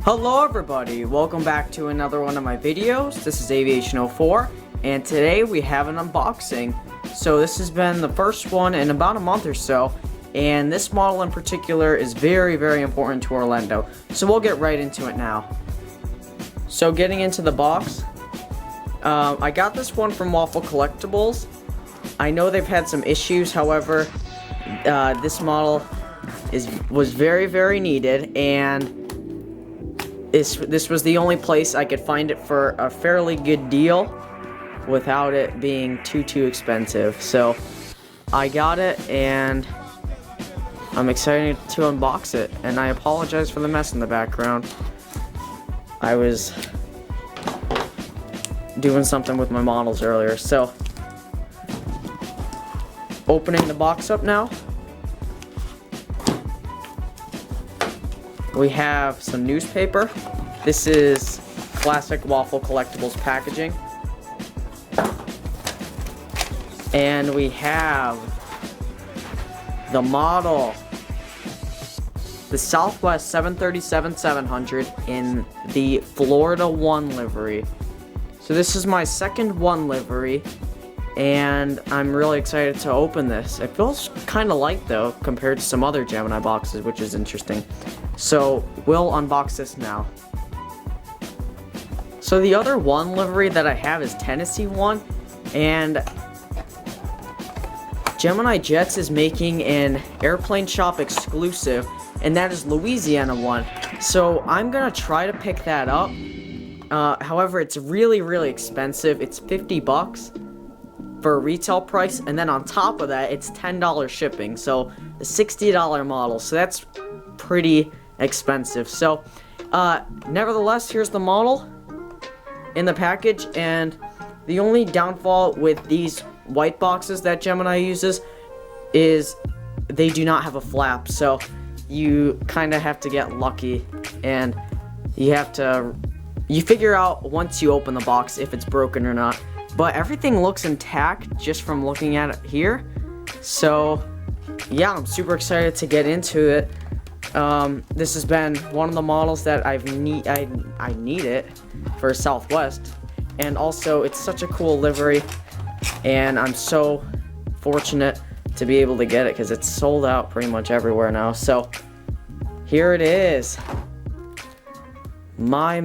Hello everybody, welcome back to another one of my videos. This is Aviation04, and today we have an unboxing. So this has been the first one in about a month or so, and this model in particular is very important to Orlando. So we'll get right into it now. So getting into the box, I got this one from Waffle Collectibles. I know they've had some issues, however, this model was very needed, and this was the only place I could find it for a fairly good deal without it being too expensive. So I got it, and I'm excited to unbox it, and I apologize for the mess in the background. I was doing something with my models earlier. So opening the box up now. We have some newspaper. This is classic Waffle Collectibles packaging. And we have the model, the Southwest 737-700 in the Florida 1 livery. So this is my second 1 livery, and I'm really excited to open this. It feels kind of light though compared to some other Gemini boxes, which is interesting. So we'll unbox this now. So the other 1 livery that I have is Tennessee 1, and GeminiJets is making an airplane shop exclusive, and that is Louisiana 1. So I'm gonna try to pick that up. However, it's really expensive. It's 50 bucks for a retail price, and then on top of that, it's $10 shipping. So a $60 model. So that's pretty expensive. So nevertheless, here's the model in the package, and the only downfall with these white boxes that Gemini uses is they do not have a flap. So you kind of have to get lucky, and you figure out once you open the box if it's broken or not. But everything looks intact just from looking at it here. So yeah, I'm super excited to get into it. This has been one of the models that I need it for Southwest, and also it's such a cool livery, and I'm so fortunate to be able to get it because it's sold out pretty much everywhere now. So here it is. My,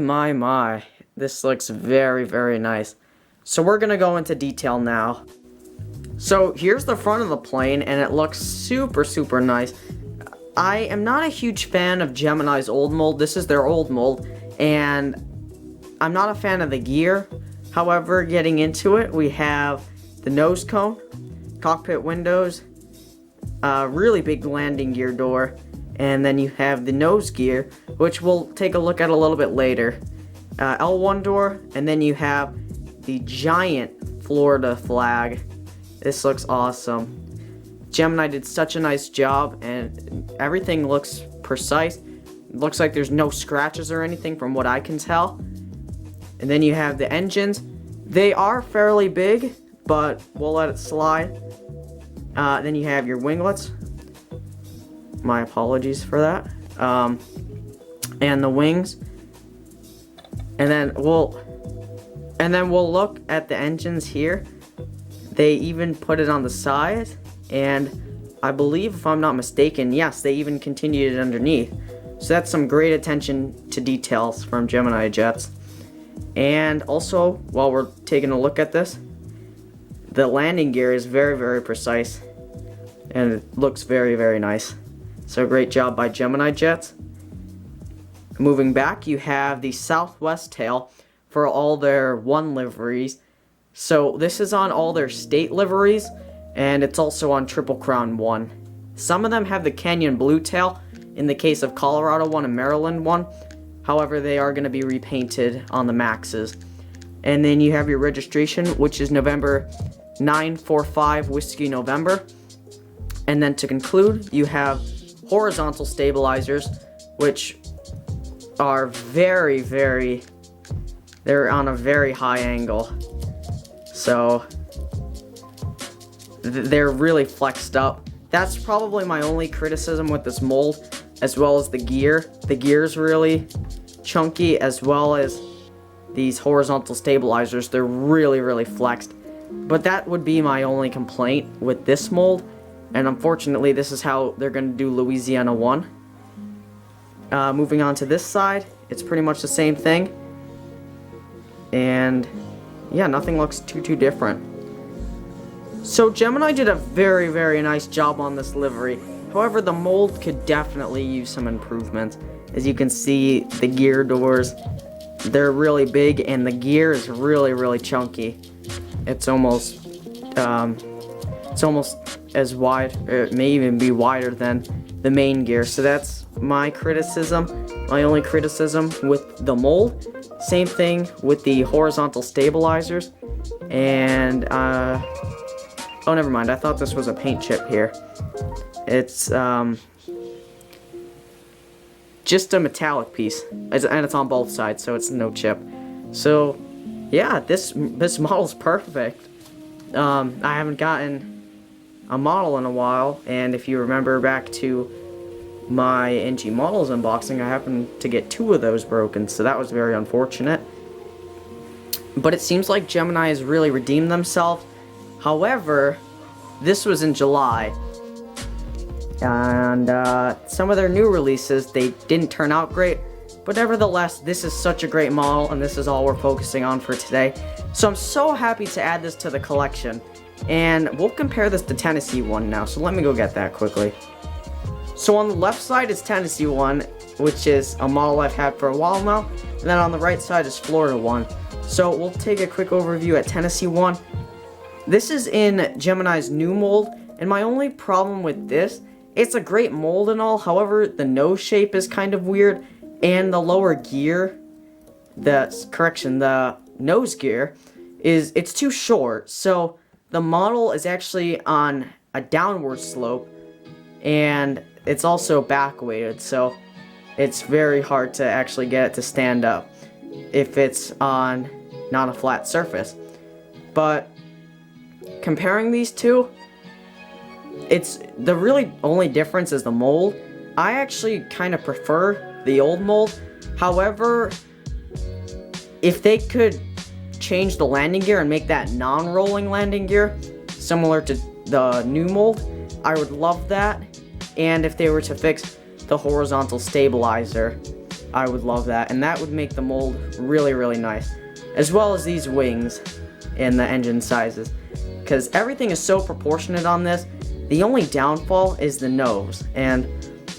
this looks very nice. So we're gonna go into detail now. So here's the front of the plane, and it looks super nice. I am not a huge fan of Gemini's old mold. This is their old mold, and I'm not a fan of the gear. However, getting into it, we have the nose cone, cockpit windows, really big landing gear door, and then you have the nose gear, which we'll take a look at a little bit later. L1 door, and then you have the giant Florida flag. This looks awesome. Gemini did such a nice job, and everything looks precise. It looks like there's no scratches or anything from what I can tell. And then you have the engines. They are fairly big, but we'll let it slide. Then you have your winglets. My apologies for that. And the wings. And then we'll look at the engines here. They even put it on the side, and I believe, if I'm not mistaken, yes, they even continued it underneath. So that's some great attention to details from GeminiJets. And also, while we're taking a look at this, the landing gear is very precise, and it looks very nice. So great job by GeminiJets. Moving back, you have the Southwest tail for all their 1 liveries. So this is on all their state liveries, and it's also on Triple Crown 1. Some of them have the Canyon Blue tail in the case of Colorado 1 and Maryland 1. However, they are going to be repainted on the Maxes. And then you have your registration, which is November 945 Whiskey November. And then to conclude, you have horizontal stabilizers, which are they're on a very high angle. So they're really flexed up. That's probably my only criticism with this mold, as well as the gear. The gear's really chunky, as well as these horizontal stabilizers. They're really flexed. But that would be my only complaint with this mold. And unfortunately, this is how they're going to do Louisiana 1. Moving on to this side, it's pretty much the same thing. And yeah, nothing looks too different. So Gemini did a very nice job on this livery. However, the mold could definitely use some improvements. As you can see, the gear doors, they're really big, and the gear is really chunky. It's almost as wide, or it may even be wider than the main gear. So that's my criticism, my only criticism with the mold. Same thing with the horizontal stabilizers. And oh, never mind, I thought this was a paint chip here. It's just a metallic piece, and it's on both sides, so it's no chip. So yeah, this model's perfect. I haven't gotten a model in a while, and if you remember back to my NG models unboxing, I happened to get 2 of those broken, so that was very unfortunate. But it seems like Gemini has really redeemed themselves. However, this was in July, and some of their new releases, they didn't turn out great. But nevertheless, this is such a great model, and this is all we're focusing on for today. So I'm so happy to add this to the collection. And we'll compare this to Tennessee 1 now, so let me go get that quickly. So on the left side is Tennessee 1, which is a model I've had for a while now. And then on the right side is Florida 1. So we'll take a quick overview at Tennessee 1. This is in Gemini's new mold, and my only problem with this, it's a great mold and all, however, the nose shape is kind of weird, and the lower gear, the nose gear, it's too short, so the model is actually on a downward slope, and it's also back weighted, so it's very hard to actually get it to stand up if it's on not a flat surface. But comparing these two, it's the really only difference is the mold. I actually kind of prefer the old mold. However, if they could change the landing gear and make that non-rolling landing gear similar to the new mold, I would love that. And if they were to fix the horizontal stabilizer, I would love that, and that would make the mold really nice, as well as these wings and the engine sizes, because everything is so proportionate on this. The only downfall is the nose, and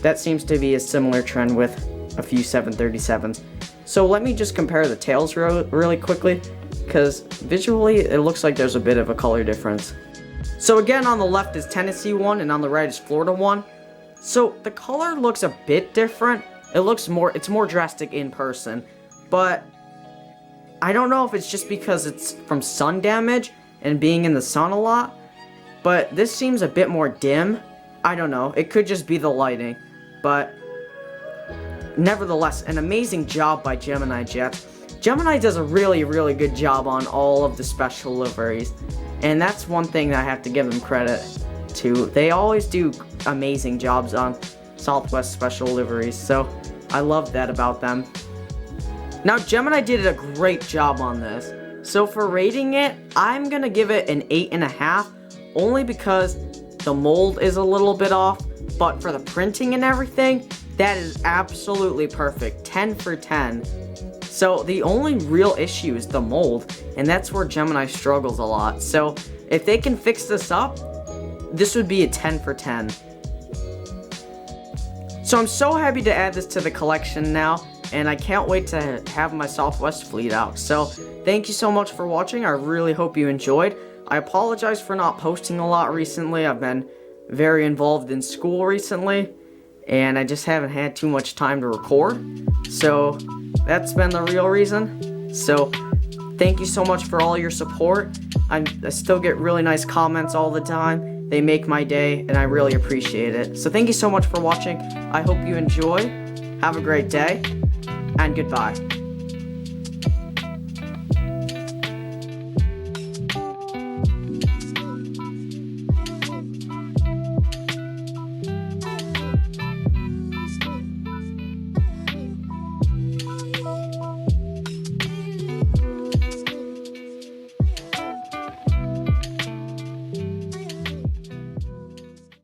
that seems to be a similar trend with a few 737s. So let me just compare the tails really quickly, because visually it looks like there's a bit of a color difference. So again, on the left is Tennessee 1, and on the right is Florida 1. So the color looks a bit different. It's more drastic in person, but I don't know if it's just because it's from sun damage and being in the sun a lot, but this seems a bit more dim. I don't know, it could just be the lighting, but nevertheless, an amazing job by GeminiJets. Gemini does a really good job on all of the special liveries, and that's one thing that I have to give them credit to. They always do amazing jobs on Southwest special liveries, so I love that about them. Now, Gemini did a great job on this, so for rating it, I'm gonna give it an 8.5, only because the mold is a little bit off, but for the printing and everything, that is absolutely perfect. 10 for 10. So the only real issue is the mold, and that's where Gemini struggles a lot. So if they can fix this up, this would be a 10 for 10. So I'm so happy to add this to the collection now, and I can't wait to have my Southwest fleet out. So thank you so much for watching. I really hope you enjoyed. I apologize for not posting a lot recently. I've been very involved in school recently, and I just haven't had too much time to record. So that's been the real reason. So thank you so much for all your support. I still get really nice comments all the time. They make my day, and I really appreciate it. So thank you so much for watching. I hope you enjoy. Have a great day, and goodbye.